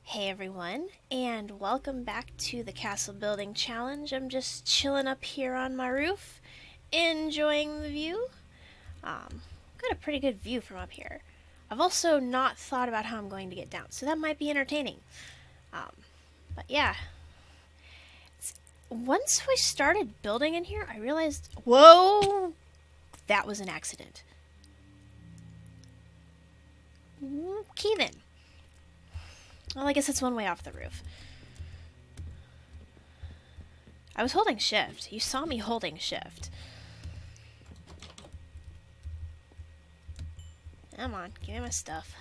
Hey everyone, and welcome back to the Castle Building Challenge. I'm just chilling up here on my roof, enjoying the view. Got a pretty good view from up here. I've also not thought about how I'm going to get down, so that might be entertaining. Um, but yeah, once we started building in here, I realized, whoa, that was an accident. Okay then. Well, I guess it's one way off the roof. I was holding shift. You saw me holding shift. Come on, give me my stuff.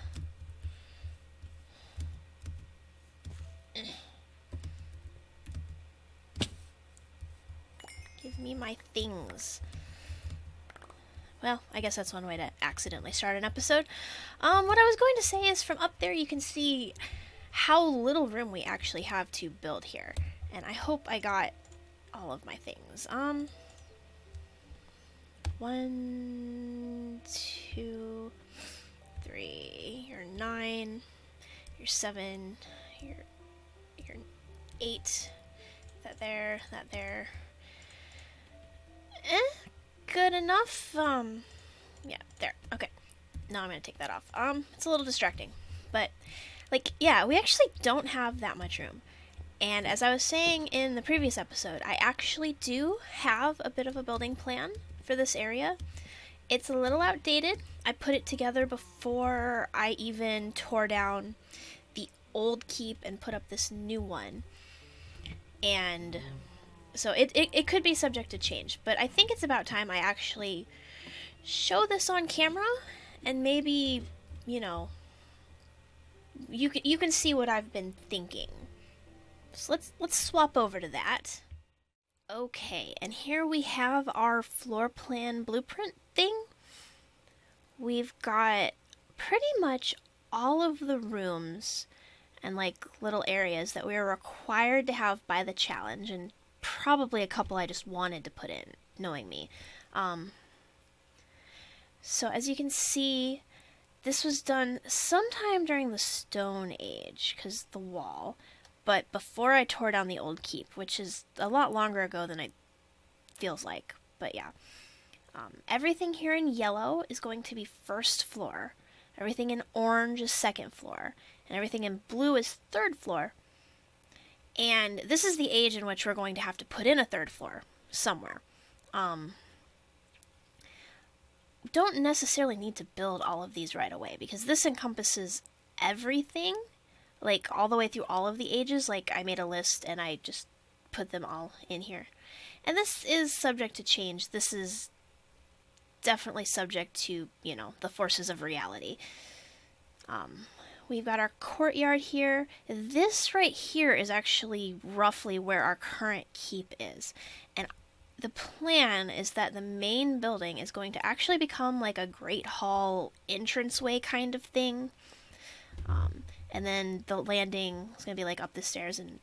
Give me my things. Well, I guess that's one way to accidentally start an episode. What I was going to say is from up there you can see how little room we actually have to build here. And I hope I got all of my things. 1, 2, 3. You're 9. You're 7. You're 8. That there. Good enough. Yeah, there. Okay. Now I'm gonna take that off. It's a little distracting, but yeah, we actually don't have that much room. And as I was saying in the previous episode, I actually do have a bit of a building plan for this area. It's a little outdated. I put it together before I even tore down the old keep and put up this new one. And so it could be subject to change, but I think it's about time I actually show this on camera and maybe, you can see what I've been thinking. So let's swap over to that. Okay, and here we have our floor plan blueprint thing. We've got pretty much all of the rooms and little areas that we are required to have by the challenge, and probably a couple I just wanted to put in, knowing me. So as you can see, this was done sometime during the Stone Age, because the wall, but before I tore down the old keep, which is a lot longer ago than it feels like, but yeah. Everything here in yellow is going to be first floor, everything in orange is second floor, and everything in blue is third floor. And this is the age in which we're going to have to put in a third floor somewhere. Don't necessarily need to build all of these right away, because this encompasses everything, all the way through all of the ages. I made a list and I just put them all in here. And this is subject to change. This is definitely subject to, the forces of reality. We've got our courtyard here. This right here is actually roughly where our current keep is. And the plan is that the main building is going to actually become a great hall entranceway kind of thing. And then the landing is going to be up the stairs and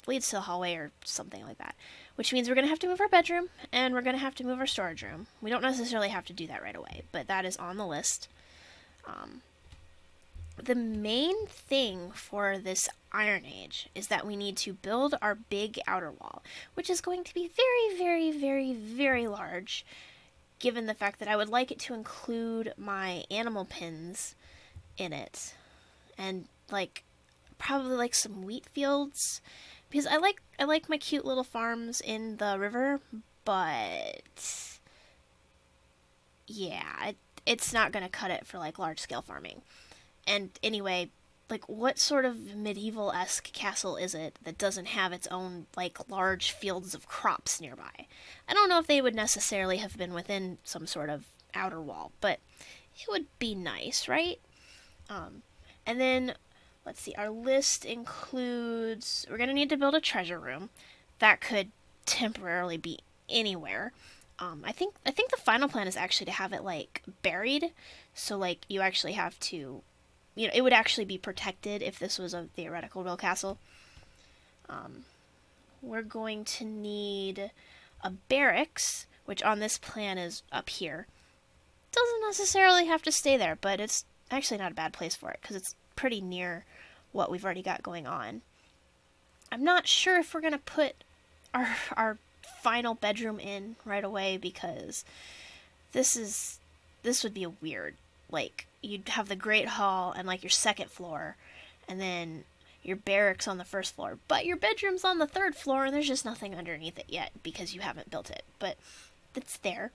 leads to the hallway or something like that. Which means we're going to have to move our bedroom and we're going to have to move our storage room. We don't necessarily have to do that right away, but that is on the list. The main thing for this Iron Age is that we need to build our big outer wall, which is going to be very, very, very, very large, given the fact that I would like it to include my animal pens in it, and probably some wheat fields, because I like my cute little farms in the river, but yeah, it's not gonna cut it for large scale farming. And anyway, what sort of medieval-esque castle is it that doesn't have its own, large fields of crops nearby? I don't know if they would necessarily have been within some sort of outer wall, but it would be nice, right? And then, let's see, our list includes, we're going to need to build a treasure room. That could temporarily be anywhere. I think the final plan is actually to have it, buried, so, you actually have to, it would actually be protected if this was a theoretical real castle. We're going to need a barracks, which on this plan is up here. Doesn't necessarily have to stay there, but it's actually not a bad place for it, because it's pretty near what we've already got going on. I'm not sure if we're going to put our final bedroom in right away, because this would be a weird, like, you'd have the Great Hall and like your second floor, and then your barracks on the first floor, but your bedroom's on the third floor and there's just nothing underneath it yet because you haven't built it, but it's there.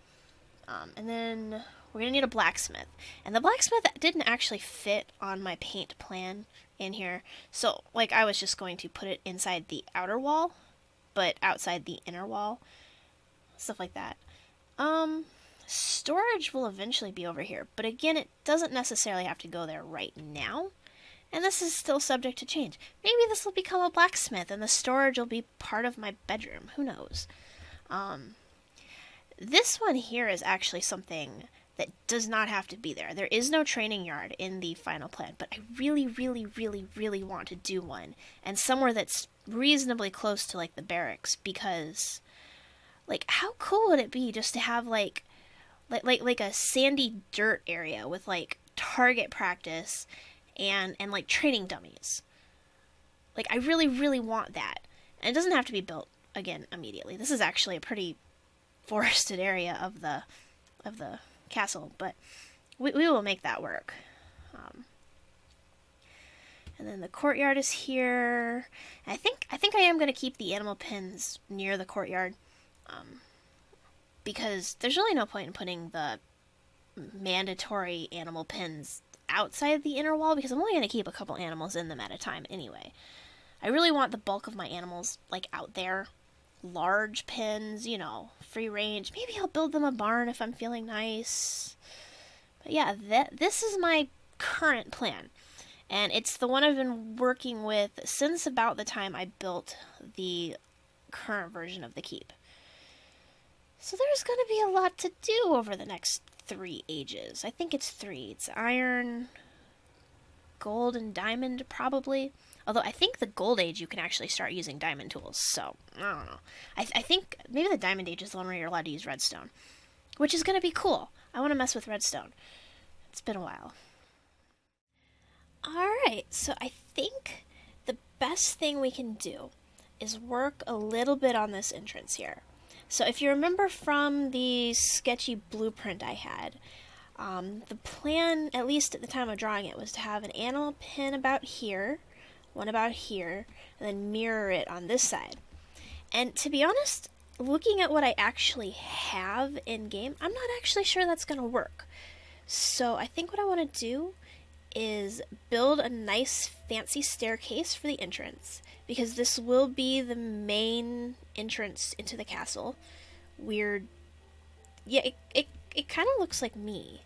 And then we're gonna need a blacksmith, and the blacksmith didn't actually fit on my paint plan in here, so like I was just going to put it inside the outer wall but outside the inner wall, stuff like that. Storage will eventually be over here, but again, it doesn't necessarily have to go there right now. And this is still subject to change. Maybe this will become a blacksmith and the storage will be part of my bedroom. Who knows? This one here is actually something that does not have to be there. There is no training yard in the final plan, but I really, really, really, really want to do one. And somewhere that's reasonably close to, like, the barracks, because, like, how cool would it be just to have, like a sandy dirt area with, like, target practice and like training dummies. Like, I really, really want that. And it doesn't have to be built again immediately. This is actually a pretty forested area of the castle, but we will make that work. And then the courtyard is here. I think I am going to keep the animal pens near the courtyard, because there's really no point in putting the mandatory animal pens outside the inner wall, because I'm only going to keep a couple animals in them at a time anyway. I really want the bulk of my animals, like, out there. Large pens, you know, free range. Maybe I'll build them a barn if I'm feeling nice. But yeah, this is my current plan. And it's the one I've been working with since about the time I built the current version of the keep. So there's going to be a lot to do over the next 3 ages. I think it's 3. It's iron, gold, and diamond, probably. Although I think the gold age you can actually start using diamond tools, so I don't know. I think maybe the diamond age is the one where you're allowed to use redstone, which is going to be cool. I want to mess with redstone. It's been a while. Alright, so I think the best thing we can do is work a little bit on this entrance here. So if you remember from the sketchy blueprint I had, the plan, at least at the time of drawing it, was to have an animal pen about here, one about here, and then mirror it on this side. And to be honest, looking at what I actually have in game, I'm not actually sure that's going to work. So I think what I want to do is build a nice fancy staircase for the entrance, because this will be the main entrance into the castle. Weird. Yeah, it kind of looks like me.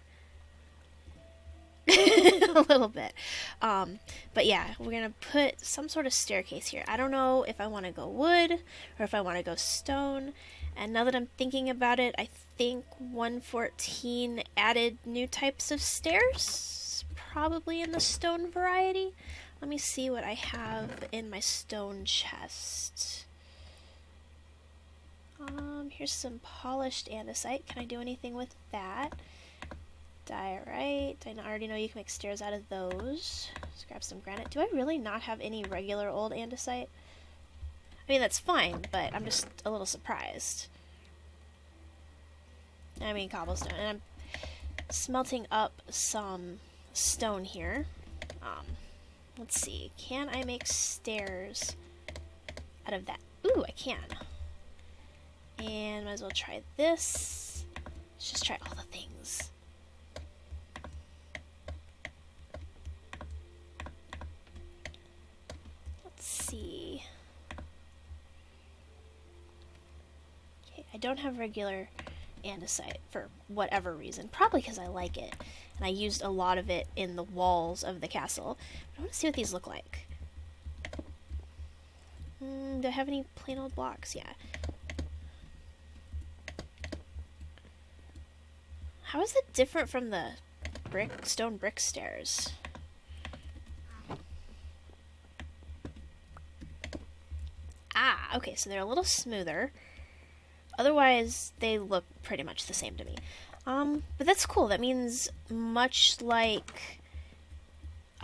A little bit. But yeah, we're gonna put some sort of staircase here. I don't know if I want to go wood or if I want to go stone. And now that I'm thinking about it, I think 1.14 added new types of stairs, probably in the stone variety. Let me see what I have in my stone chest. Here's some polished andesite. Can I do anything with that? Diorite. I already know you can make stairs out of those. Let's grab some granite. Do I really not have any regular old andesite? I mean, that's fine, but I'm just a little surprised. I mean, cobblestone. And I'm smelting up some stone here. Let's see. Can I make stairs out of that? Ooh, I can. And might as well try this. Let's just try all the things. Let's see. Okay, I don't have regular andesite for whatever reason. Probably because I like it. And I used a lot of it in the walls of the castle. But I want to see what these look like. Do I have any plain old blocks? Yeah. How is it different from the stone brick stairs? Ah, okay, so they're a little smoother. Otherwise, they look pretty much the same to me. But that's cool. That means much like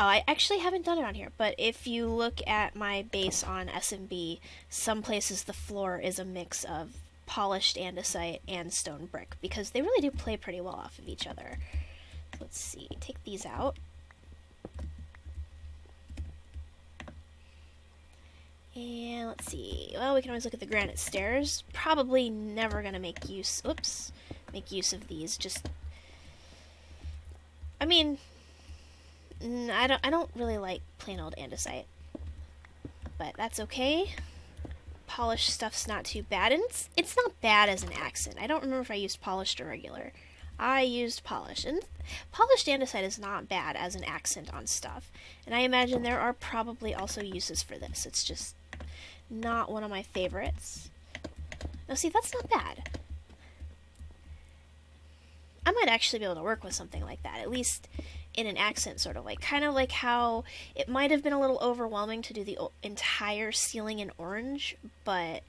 Oh, I actually haven't done it on here, but if you look at my base on SMB, some places the floor is a mix of polished andesite and stone brick, because they really do play pretty well off of each other. Let's see, take these out. And let's see, well, we can always look at the granite stairs. Probably never gonna make use of these, just, I mean, I don't really like plain old andesite, but that's okay. Polished stuff's not too bad, and it's not bad as an accent. I don't remember if I used polished or regular. I used polished, and polished andesite is not bad as an accent on stuff, and I imagine there are probably also uses for this. It's just not one of my favorites. Now see, that's not bad. I might actually be able to work with something like that, at least in an accent sort of way. Kind of like how it might have been a little overwhelming to do the entire ceiling in orange, but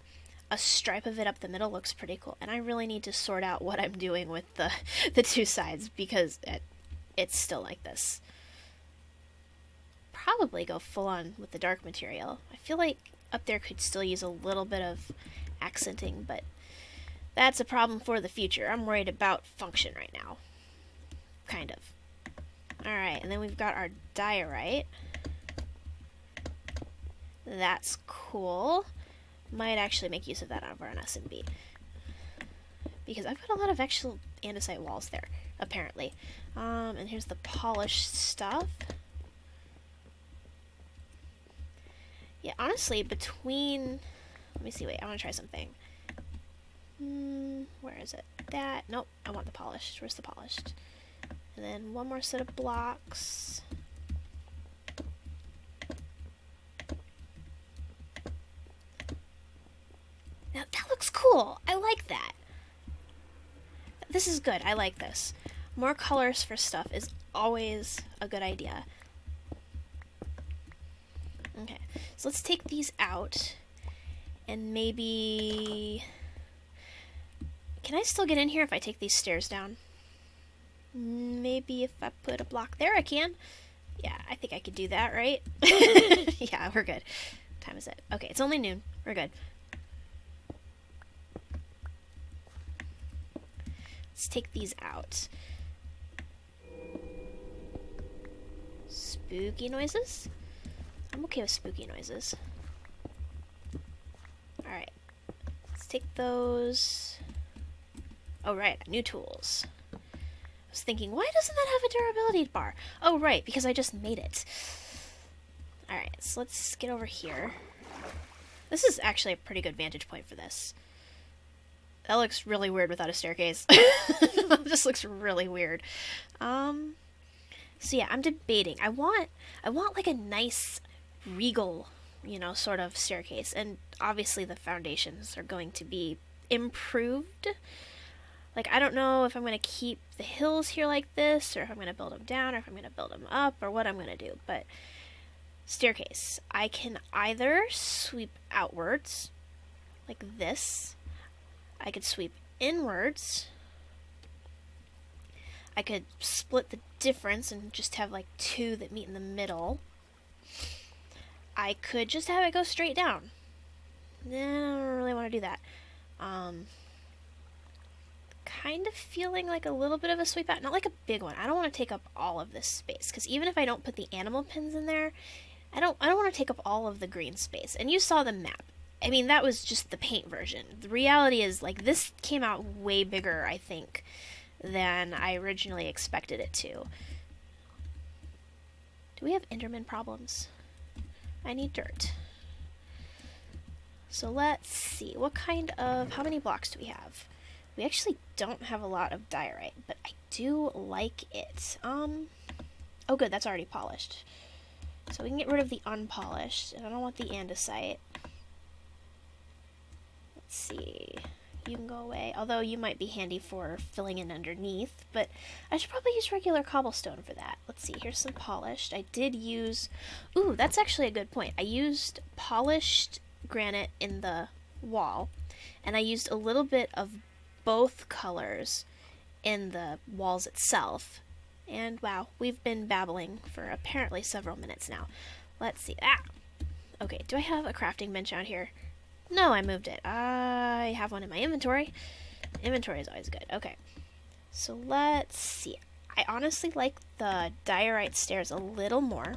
a stripe of it up the middle looks pretty cool. And I really need to sort out what I'm doing with the two sides, because it's still like this. Probably go full on with the dark material. I feel like up there could still use a little bit of accenting, but that's a problem for the future. I'm worried about function right now. Kind of. Alright, and then we've got our diorite. That's cool. Might actually make use of that over on SMB. Because I've got a lot of actual andesite walls there, apparently. And here's the polished stuff. Yeah, honestly, between... Let me see, wait, I want to try something. Where is it? That, nope, I want the polished. Where's the polished? And then one more set of blocks. Now, that looks cool. I like that. This is good. I like this. More colors for stuff is always a good idea. Okay, so let's take these out. And maybe... Can I still get in here if I take these stairs down? Maybe if I put a block there, I can. Yeah, I think I could do that, right? Yeah, we're good. What time is it? Okay, it's only noon. We're good. Let's take these out. Spooky noises? I'm okay with spooky noises. Alright. Let's take those. Oh, right, new tools. I was thinking, why doesn't that have a durability bar? Oh, right, because I just made it. Alright, so let's get over here. This is actually a pretty good vantage point for this. That looks really weird without a staircase. It just looks really weird. So yeah, I'm debating. I want like a nice regal, sort of staircase. And obviously the foundations are going to be improved. Like, I don't know if I'm going to keep the hills here like this, or if I'm going to build them down, or if I'm going to build them up, or what I'm going to do. But staircase. I can either sweep outwards, like this. I could sweep inwards. I could split the difference and just have like two that meet in the middle. I could just have it go straight down. I don't really want to do that. Kind of feeling like a little bit of a sweep out. Not like a big one. I don't want to take up all of this space, because even if I don't put the animal pins in there, I don't want to take up all of the green space. And you saw the map. I mean, that was just the paint version. The reality is, like, this came out way bigger, I think, than I originally expected it to. Do we have Enderman problems? I need dirt. So let's see. How many blocks do we have? We actually don't have a lot of diorite, but I do like it. Oh good, that's already polished. So we can get rid of the unpolished, and I don't want the andesite. Let's see. You can go away, although you might be handy for filling in underneath, but I should probably use regular cobblestone for that. Let's see, here's some polished. I did use... Ooh, that's actually a good point. I used polished granite in the wall, and I used a little bit of both colors in the walls itself, And wow, we've been babbling for apparently several minutes now. Let's see. Ah! Okay, do I have a crafting bench out here? No, I moved it. I have one in my inventory. Inventory is always good. Okay. So let's see. I honestly like the diorite stairs a little more.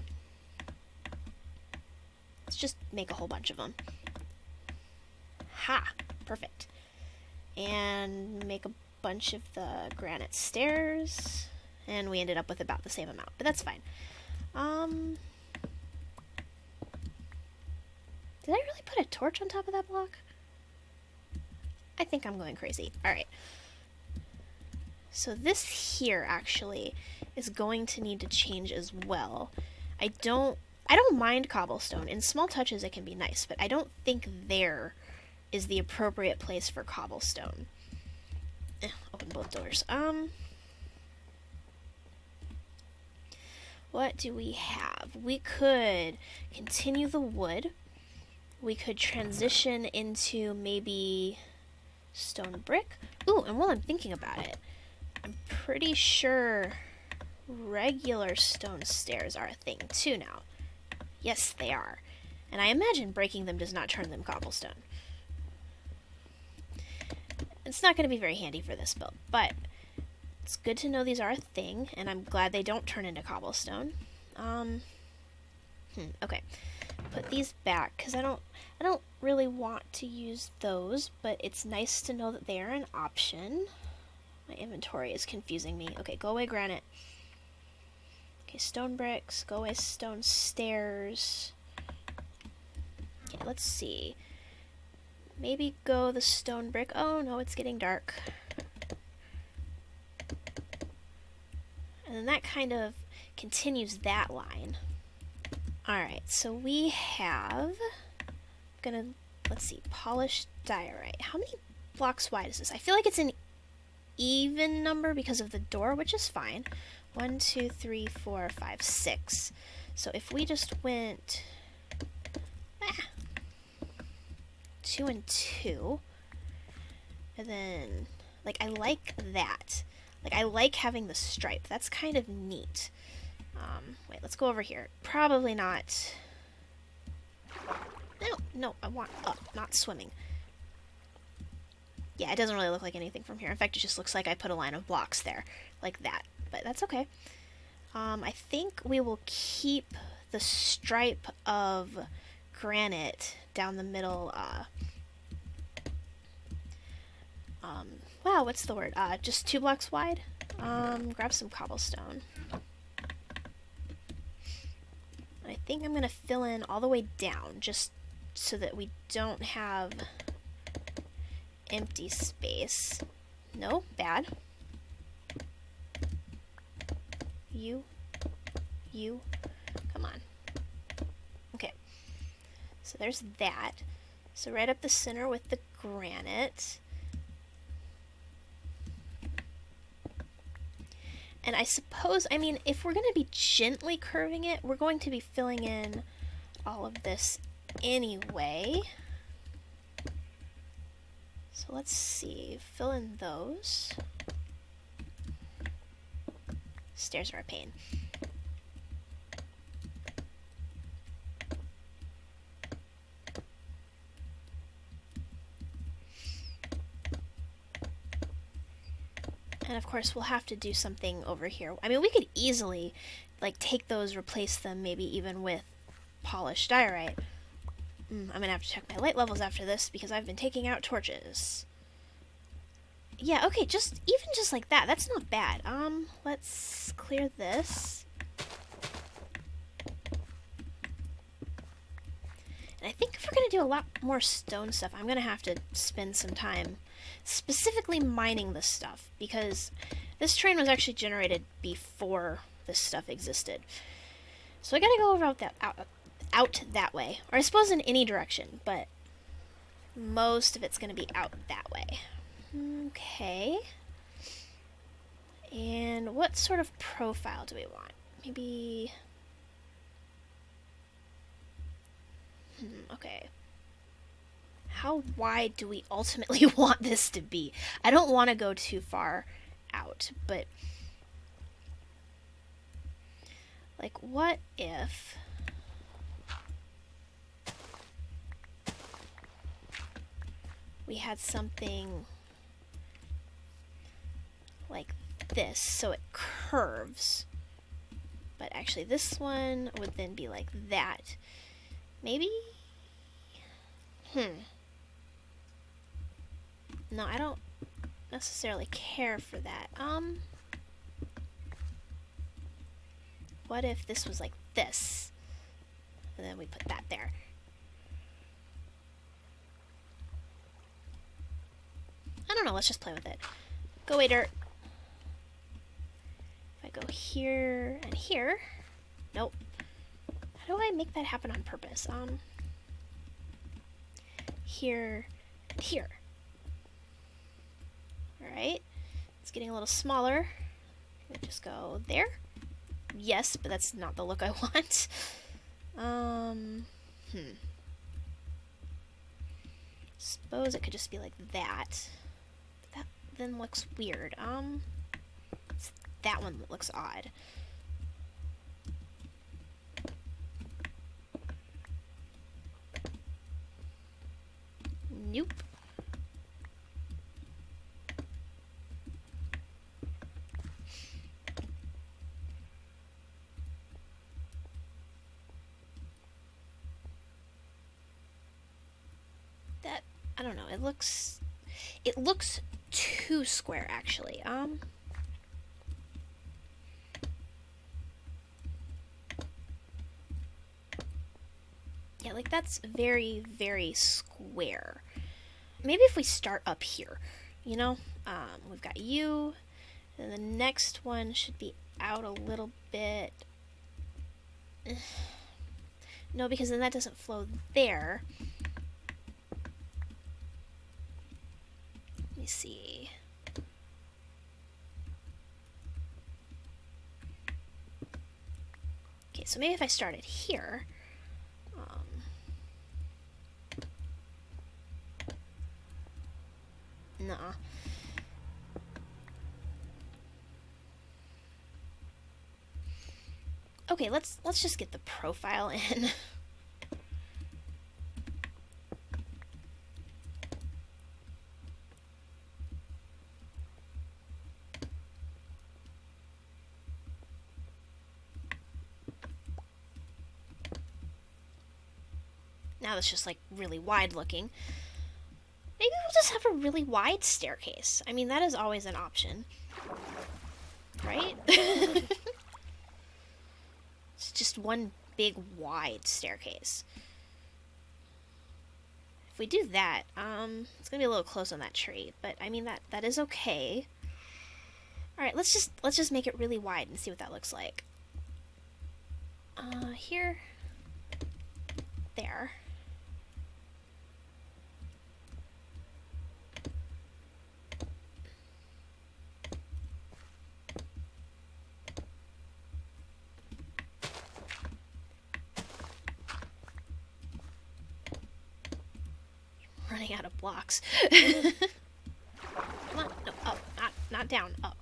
Let's just make a whole bunch of them. Ha! Perfect. And make a bunch of the granite stairs. And we ended up with about the same amount, but that's fine. Did I really put a torch on top of that block? I think I'm going crazy. Alright. So this here, actually, is going to need to change as well. I don't mind cobblestone. In small touches, it can be nice, but I don't think there is the appropriate place for cobblestone. Open both doors. What do we have? We could continue the wood. We could transition into maybe stone brick. Ooh, and while I'm thinking about it, I'm pretty sure regular stone stairs are a thing too now. Yes, they are. And I imagine breaking them does not turn them cobblestone. It's not going to be very handy for this build, but it's good to know these are a thing, and I'm glad they don't turn into cobblestone. Okay. Put these back, because I don't really want to use those, but it's nice to know that they are an option. My inventory is confusing me. Okay, go away granite. Okay, stone bricks, go away stone stairs. Okay, let's see. Maybe go the stone brick. Oh no, it's getting dark. And then that kind of continues that line. Alright, so we have, let's see, polished diorite. How many blocks wide is this? I feel like it's an even number because of the door, which is fine. 1, 2, 3, 4, 5, 6. So if we just went 2 and 2, and then, like, I like that. Like, I like having the stripe. That's kind of neat. Wait, let's go over here. Probably not. No, I want up, not swimming. Yeah, it doesn't really look like anything from here. In fact, it just looks like I put a line of blocks there, like that. But that's okay. I think we will keep the stripe of granite down the middle. Wow, what's the word? Just 2 blocks wide. Grab some cobblestone. I think I'm going to fill in all the way down, just so that we don't have empty space. No, bad. You, come on. Okay, so there's that. So right up the center with the granite. And I suppose, I mean, if we're going to be gently curving it, we're going to be filling in all of this anyway. So let's see, fill in those. Stairs are a pain. And of course, we'll have to do something over here. I mean, we could easily, like, take those, replace them, maybe even with polished diorite. I'm gonna have to check my light levels after this, because I've been taking out torches. Yeah, okay, even just like that, that's not bad. Let's clear this. And I think if we're gonna do a lot more stone stuff, I'm gonna have to spend some time specifically mining this stuff, because this terrain was actually generated before this stuff existed. So I gotta go out that way, or I suppose in any direction, but most of it's gonna be out that way. Okay. And what sort of profile do we want? Maybe... okay. How wide do we ultimately want this to be? I don't want to go too far out, but Like, what if we had something like this, so it curves, but actually this one would then be like that. Maybe? No, I don't necessarily care for that. What if this was like this? And then we put that there. I don't know, let's just play with it. Go away, dirt. If I go here and here. Nope. How do I make that happen on purpose? Here and here. Alright. It's getting a little smaller. Just go there. Yes, but that's not the look I want. Suppose it could just be like that. But that then looks weird. It's that one that looks odd. Nope. I don't know, it looks too square, actually. Yeah, like that's very, very square. Maybe if we start up here, you know? We've got you, and the next one should be out a little bit. No, because then that doesn't flow there. Let me see. Okay, so maybe if I started here. Nuh-uh. Okay, let's just get the profile in. Now it's just like really wide looking. Maybe we'll just have a really wide staircase. I mean, that is always an option. Right? It's just one big wide staircase. If we do that, it's gonna be a little close on that tree, but I mean that is okay. Alright, let's just make it really wide and see what that looks like. Here. There. Running out of blocks. Come on, no, up, not down, up.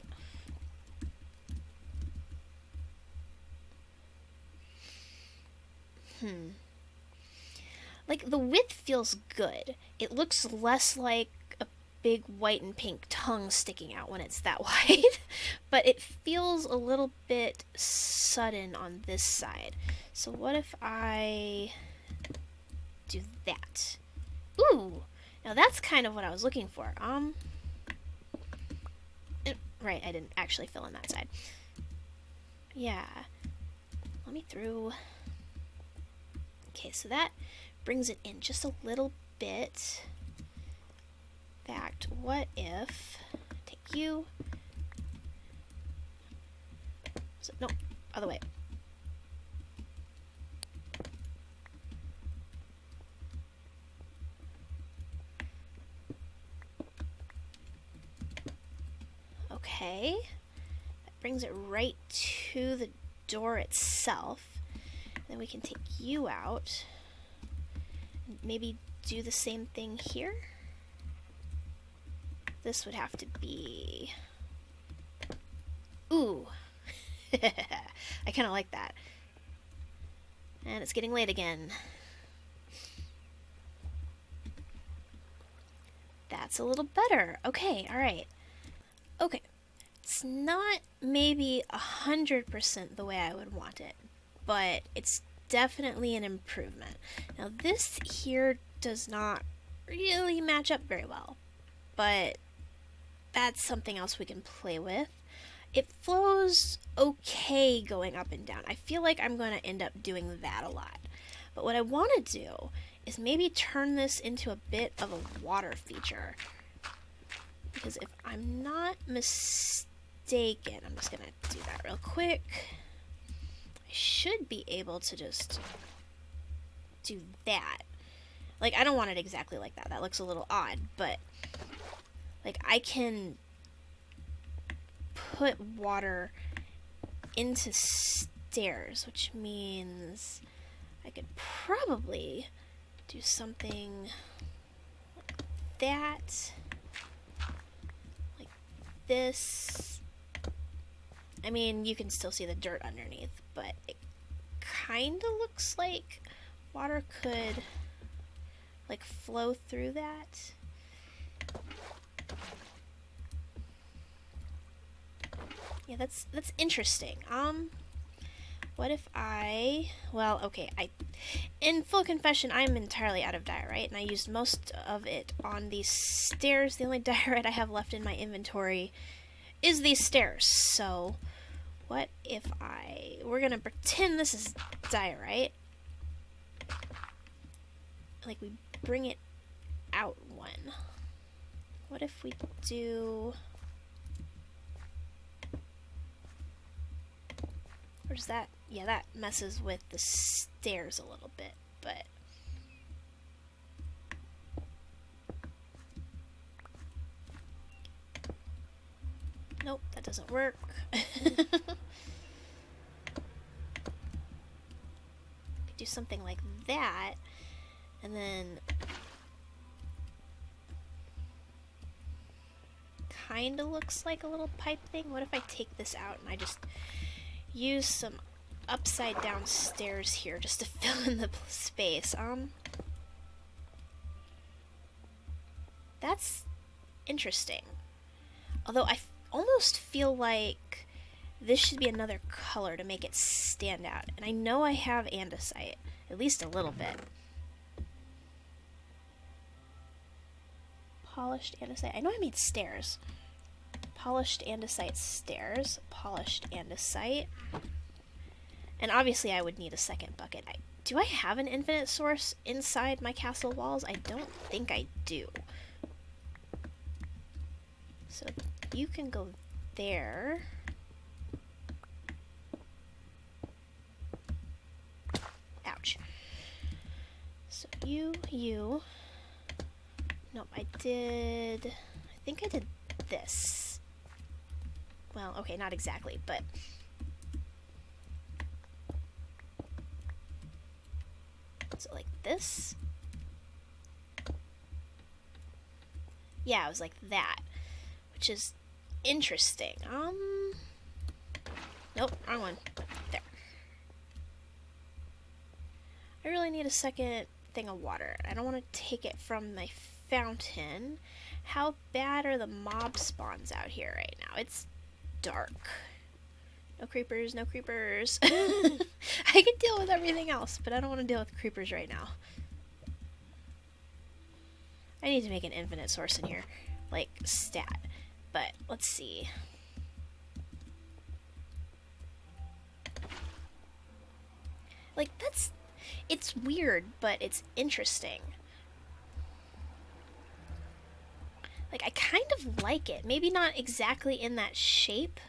Like, the width feels good. It looks less like a big white and pink tongue sticking out when it's that wide. But it feels a little bit sudden on this side. So what if I do that? Ooh! Now that's kind of what I was looking for. Right, I didn't actually fill in that side. Yeah. Let me through. Okay, so that brings it in just a little bit. In fact, what if take you? So, no, other way. Okay, that brings it right to the door itself. Then we can take you out. And maybe do the same thing here. This would have to be... Ooh. I kind of like that. And it's getting late again. That's a little better. Okay, alright. Okay. It's not maybe 100% the way I would want it, but it's definitely an improvement. Now this here does not really match up very well, but that's something else we can play with. It flows okay going up and down. I feel like I'm going to end up doing that a lot. But what I want to do is maybe turn this into a bit of a water feature. Because if I'm not mistaken, I'm just going to do that real quick. I should be able to just do that. Like, I don't want it exactly like that. That looks a little odd, but like I can put water into stairs, which means I could probably do something like that, like this. I mean, you can still see the dirt underneath, but it kind of looks like water could like flow through that. Yeah, that's interesting. What if well, okay, in full confession, I'm entirely out of diorite, and I used most of it on these stairs. The only diorite I have left in my inventory is these stairs. So, what if we're gonna pretend this is diorite. Like, we bring it out one. What if we do... Or does that... Yeah, that messes with the stairs a little bit, but... Nope, that doesn't work. Do something like that, and then... Kinda looks like a little pipe thing. What if I take this out and I just use some upside down stairs here just to fill in the space? That's interesting. Although I almost feel like this should be another color to make it stand out. And I know I have andesite, at least a little bit. Polished andesite. I know I made stairs. Polished andesite stairs. Polished andesite. And obviously I would need a second bucket. Do I have an infinite source inside my castle walls? I don't think I do. So you can go there. Ouch. So you. Nope, I think I did this. Well, okay, not exactly, but... So, like this? Yeah, it was like that. Which is interesting. Nope, wrong one. There. I really need a second thing of water. I don't want to take it from my fountain. How bad are the mob spawns out here right now? It's dark. No creepers, no creepers. I can deal with everything else, but I don't want to deal with creepers right now. I need to make an infinite source in here, like stat. But let's see. Like, it's weird, but it's interesting. Like, I kind of like it. Maybe not exactly in that shape,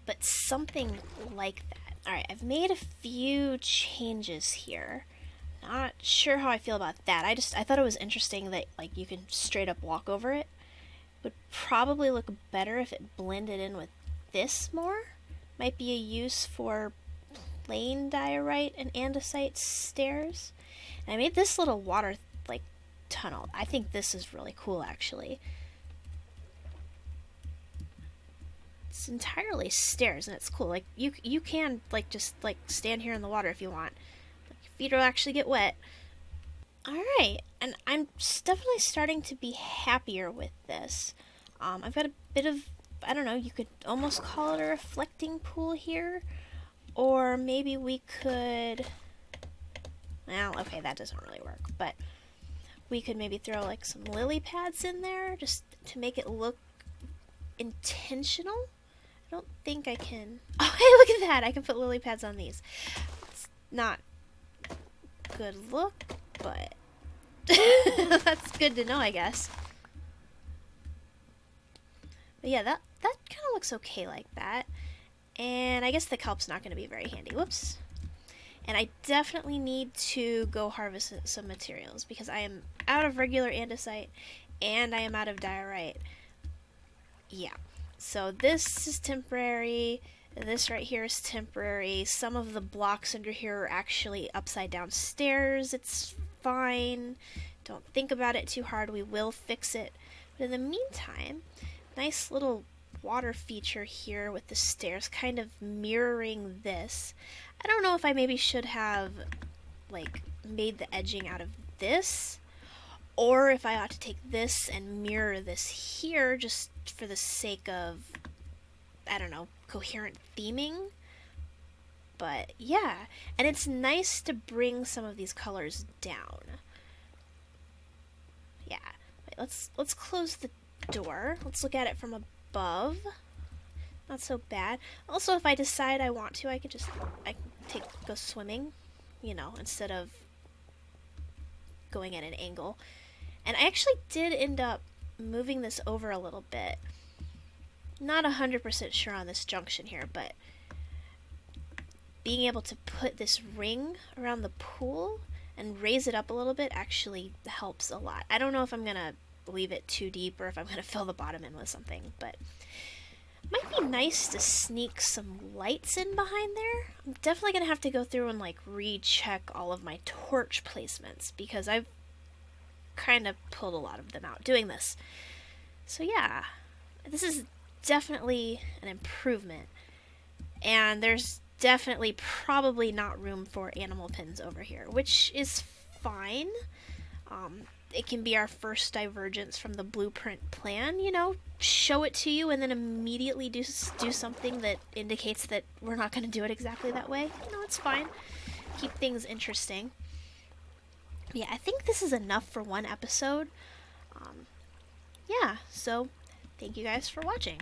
but something like that. Alright, I've made a few changes here. Not sure how I feel about that. I thought it was interesting that, like, you can straight up walk over it. Would probably look better if it blended in with this more. Might be a use for plain diorite and andesite stairs. And I made this little water, like, tunnel. I think this is really cool, actually. It's entirely stairs, and it's cool. Like, you can, like, just, like, stand here in the water if you want. Your feet will actually get wet. Alright, and I'm definitely starting to be happier with this. I've got a bit of, I don't know, you could almost call it a reflecting pool here. Or maybe we could, well, okay, that doesn't really work, but we could maybe throw like some lily pads in there just to make it look intentional. I don't think I can. Oh, hey, look at that! I can put lily pads on these. It's not good look, but that's good to know, I guess. But yeah, that kind of looks okay like that. And I guess the kelp's not going to be very handy. Whoops. And I definitely need to go harvest some materials because I am out of regular andesite and I am out of diorite. Yeah. So this is temporary. This right here is temporary. Some of the blocks under here are actually upside down stairs. It's fine. Don't think about it too hard. We will fix it. But in the meantime, nice little water feature here with the stairs kind of mirroring this. I don't know if I maybe should have like made the edging out of this, or if I ought to take this and mirror this here just for the sake of, I don't know, coherent theming. But yeah, and it's nice to bring some of these colors down. Yeah. Wait, let's close the door. Let's look at it from above. Not so bad. Also, if I decide I want to, I can go swimming, you know, instead of going at an angle. And I actually did end up moving this over a little bit. Not 100% sure on this junction here, but being able to put this ring around the pool and raise it up a little bit actually helps a lot. I don't know if I'm going to leave it too deep or if I'm going to fill the bottom in with something, but it might be nice to sneak some lights in behind there. I'm definitely going to have to go through and like recheck all of my torch placements because I've kind of pulled a lot of them out doing this. So yeah, this is definitely an improvement, and there's definitely probably not room for animal pens over here, which is fine. It can be our first divergence from the blueprint plan, you know, show it to you and then immediately do something that indicates that we're not going to do it exactly that way. No, it's fine. Keep things interesting. Yeah, I think this is enough for one episode. Yeah, so thank you guys for watching.